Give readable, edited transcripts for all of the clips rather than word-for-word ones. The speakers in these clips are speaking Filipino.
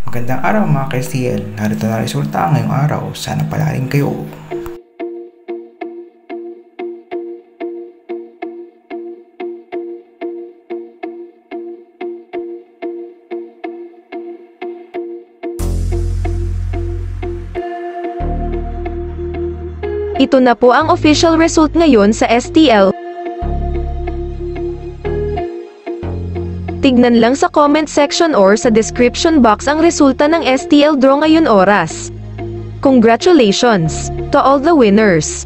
Magandang araw mga ka-STL, narito na resulta ngayong araw, sana palarin kayo. Ito na po ang official result ngayon sa STL. Tignan lang sa comment section or sa description box ang resulta ng STL draw ngayon oras. Congratulations to all the winners!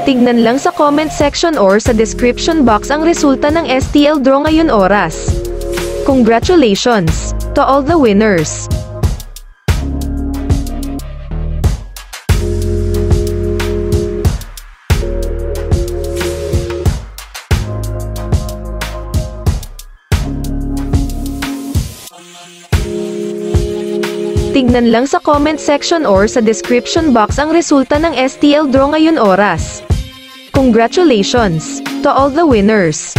Tignan lang sa comment section or sa description box ang resulta ng STL draw ngayon oras. Congratulations to all the winners! Tignan lang sa comment section or sa description box ang resulta ng STL draw ngayon oras. Congratulations to all the winners!